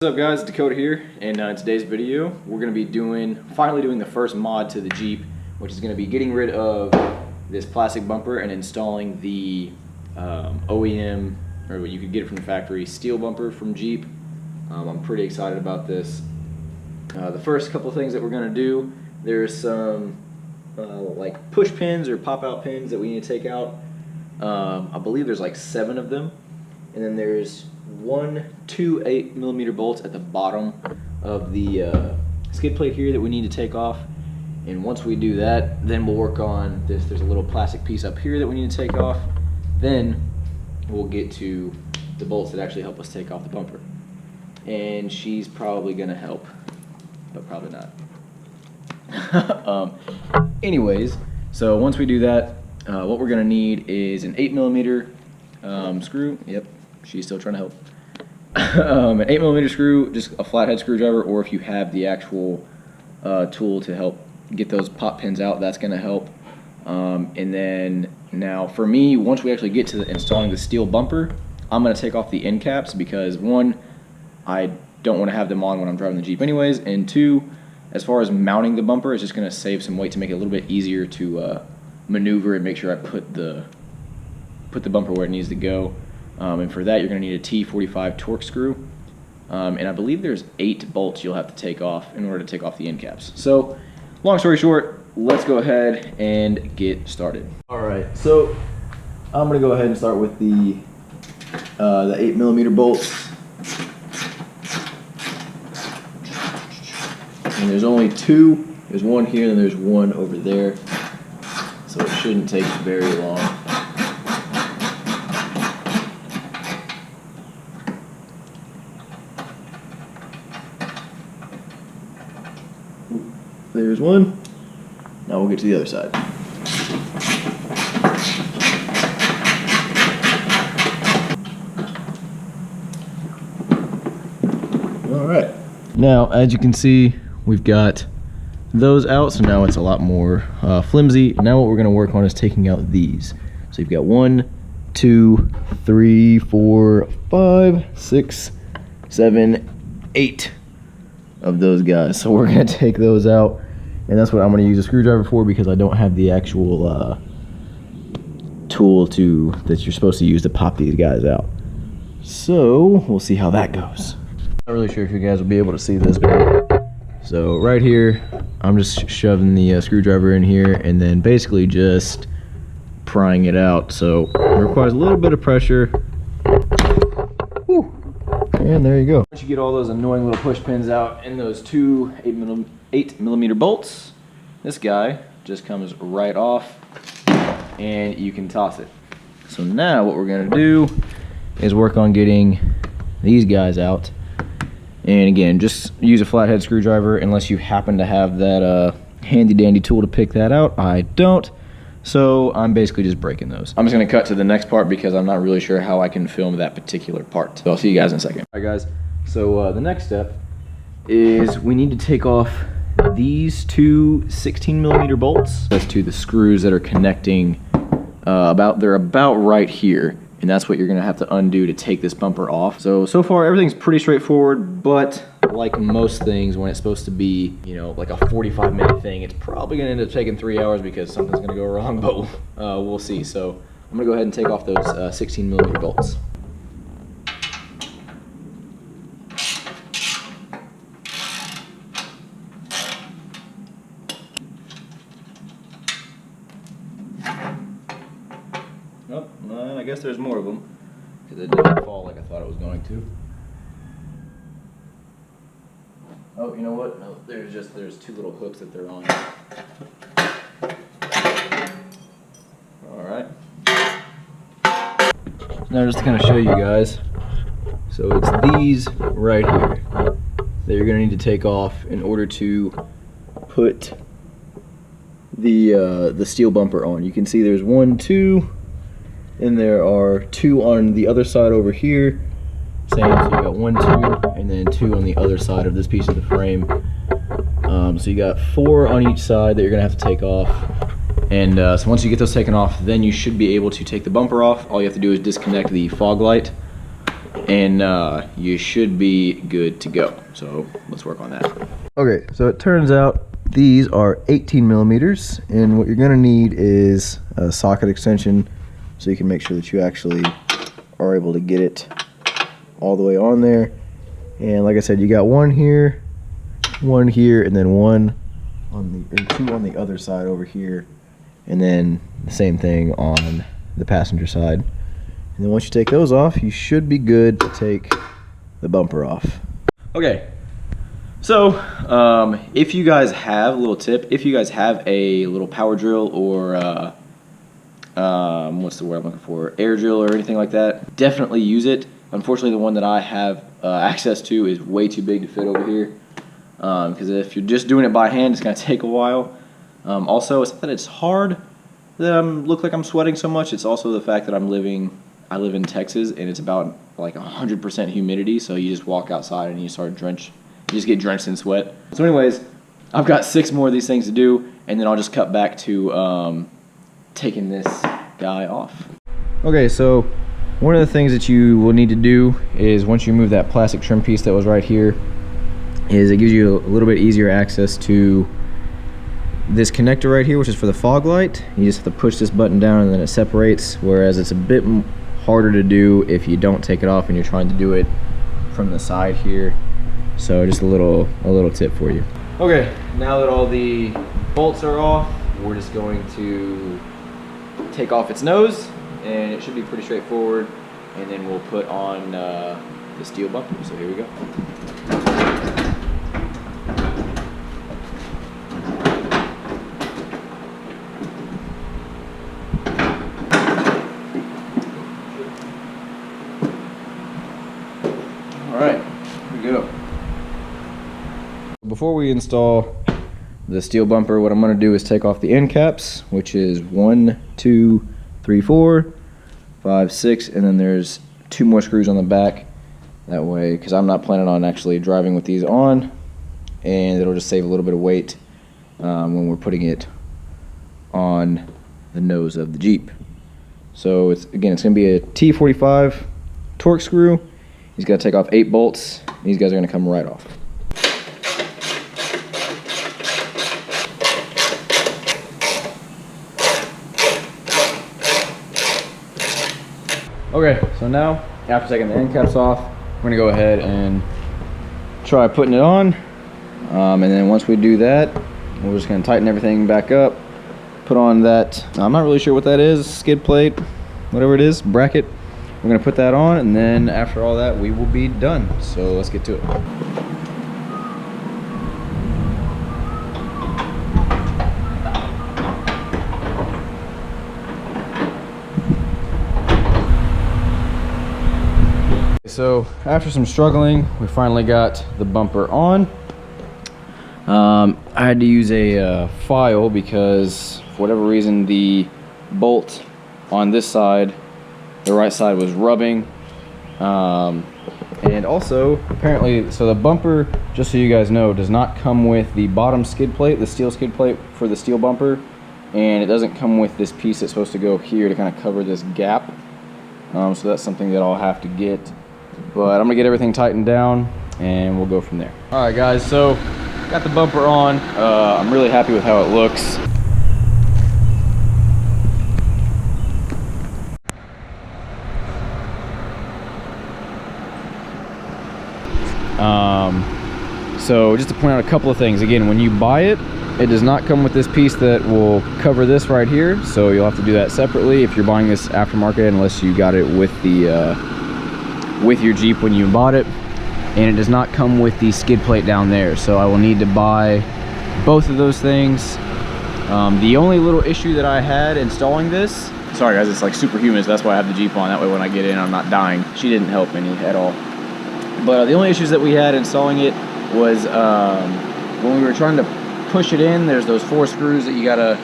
What's up guys, Dakota here, and in today's video we're going to be finally doing the first mod to the Jeep, which is going to be getting rid of this plastic bumper and installing the OEM, or what you could get from the factory, steel bumper from Jeep. I'm pretty excited about this. The first couple things that we're going to do, there's some like push pins or pop out pins that we need to take out. I believe there's like 7 of them, and then there's two 8mm bolts at the bottom of the skid plate here that we need to take off. And once we do that, then we'll work on this. There's a little plastic piece up here that we need to take off. Then we'll get to the bolts that actually help us take off the bumper. And she's probably gonna help, but probably not. Anyways, so once we do that, what we're gonna need is an 8mm screw. Yep, she's still trying to help. An 8mm screw, just a flathead screwdriver, or if you have the actual tool to help get those pop pins out, that's going to help. And then now for me, once we actually get to installing the steel bumper, I'm going to take off the end caps because 1, I don't want to have them on when I'm driving the Jeep anyways, and 2, as far as mounting the bumper, it's just going to save some weight to make it a little bit easier to maneuver and make sure I put the bumper where it needs to go. And for that, you're going to need a T45 Torx screw. And I believe there's 8 bolts you'll have to take off in order to take off the end caps. So, long story short, let's go ahead and get started. Alright, so I'm going to go ahead and start with the 8mm bolts. And there's only 2. There's one here and there's one over there. So it shouldn't take very long. There's one. Now we'll get to the other side. Alright. Now, as you can see, we've got those out, so now it's a lot more flimsy. Now what we're going to work on is taking out these. So you've got 1, 2, 3, 4, 5, 6, 7, 8 of those guys. So we're going to take those out. And that's what I'm going to use a screwdriver for, because I don't have the actual tool that you're supposed to use to pop these guys out. So we'll see how that goes. Not really sure if you guys will be able to see this, but so right here, I'm just shoving the screwdriver in here and then basically just prying it out. So it requires a little bit of pressure. Whew. And there you go. Once you get all those annoying little push pins out and those 2 8mm bolts, this guy just comes right off and you can toss it. So now what we're going to do is work on getting these guys out. And again, just use a flathead screwdriver unless you happen to have that handy dandy tool to pick that out. I don't. So I'm basically just breaking those. I'm just going to cut to the next part because I'm not really sure how I can film that particular part. So I'll see you guys in a second. Alright guys, so the next step is we need to take off these 2 16mm bolts. That's to the screws that are connecting, they're about right here. And that's what you're going to have to undo to take this bumper off. So far everything's pretty straightforward, but like most things, when it's supposed to be, you know, like a 45-minute thing, it's probably going to end up taking 3 hours because something's going to go wrong, but we'll see. So I'm going to go ahead and take off those 16mm bolts. Oh, I guess there's more of them because it didn't fall like I thought it was going to. Oh, you know what? No, there's 2 little hooks that they're on. All right. Now just to kind of show you guys, so it's these right here that you're going to need to take off in order to put the steel bumper on. You can see there's 1, 2. And there are 2 on the other side over here. Same, so you got 1, 2, and then 2 on the other side of this piece of the frame. So you got 4 on each side that you're gonna have to take off. And so once you get those taken off, then you should be able to take the bumper off. All you have to do is disconnect the fog light and you should be good to go. So let's work on that. Okay, so it turns out these are 18 millimeters, and what you're gonna need is a socket extension so you can make sure that you actually are able to get it all the way on there. And like I said, you got one here, and then one on the, or two on the other side over here, and then the same thing on the passenger side. And then once you take those off, you should be good to take the bumper off. Okay, so if you guys have a little tip, if you guys have a little power drill or what's the word I'm looking for, air drill or anything like that, definitely use it. Unfortunately, the one that I have access to is way too big to fit over here, because if you're just doing it by hand, it's going to take a while. Also, it's not that it's hard that I look like I'm sweating so much. It's also the fact that I live in Texas, and it's about like 100% humidity, so you just walk outside and you just get drenched in sweat. So anyways, I've got 6 more of these things to do, and then I'll just cut back to taking this guy off. Okay, so one of the things that you will need to do is, once you move that plastic trim piece that was right here, is it gives you a little bit easier access to this connector right here, which is for the fog light. You just have to push this button down and then it separates, whereas it's a bit harder to do if you don't take it off and you're trying to do it from the side here. So just a little tip for you. Okay, now that all the bolts are off, we're just going to take off its nose, and it should be pretty straightforward, and then we'll put on the steel bumper. So here we go. Alright, here we go. Before we install the steel bumper, what I'm going to do is take off the end caps, which is 1, 2, 3, 4, 5, 6, and then there's 2 more screws on the back. That way, because I'm not planning on actually driving with these on, and it'll just save a little bit of weight when we're putting it on the nose of the Jeep. So it's going to be a T45 torque screw. He's got to take off 8 bolts. These guys are going to come right off. Okay, so now, after taking the end caps off, we're going to go ahead and try putting it on. And then once we do that, we're just going to tighten everything back up. Put on that, I'm not really sure what that is, skid plate, whatever it is, bracket. We're going to put that on, and then after all that, we will be done. So let's get to it. So after some struggling, we finally got the bumper on. I had to use a file because for whatever reason the bolt on this side, the right side, was rubbing. And also apparently, so the bumper, just so you guys know, does not come with the bottom skid plate, the steel skid plate for the steel bumper, and it doesn't come with this piece that's supposed to go here to kind of cover this gap. So that's something that I'll have to get. But I'm gonna get everything tightened down and we'll go from there. All right guys, so got the bumper on. I'm really happy with how it looks. So just to point out a couple of things. Again, when you buy it, it does not come with this piece that will cover this right here. So you'll have to do that separately if you're buying this aftermarket, unless you got it with the with your Jeep when you bought it. And it does not come with the skid plate down there, so I will need to buy both of those things. The only little issue that I had installing this, sorry guys, it's like super humid, so that's why I have the Jeep on, that way when I get in I'm not dying. She didn't help any at all. But the only issues that we had installing it was when we were trying to push it in, there's those 4 screws that you gotta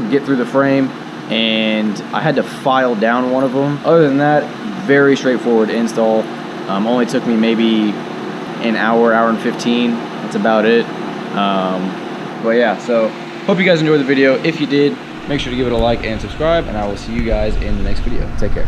get through the frame, and I had to file down one of them. Other than that, very straightforward install. Only took me maybe an hour, hour and 15. That's about it. But yeah, so hope you guys enjoyed the video. If you did, make sure to give it a like and subscribe, and I will see you guys in the next video. Take care.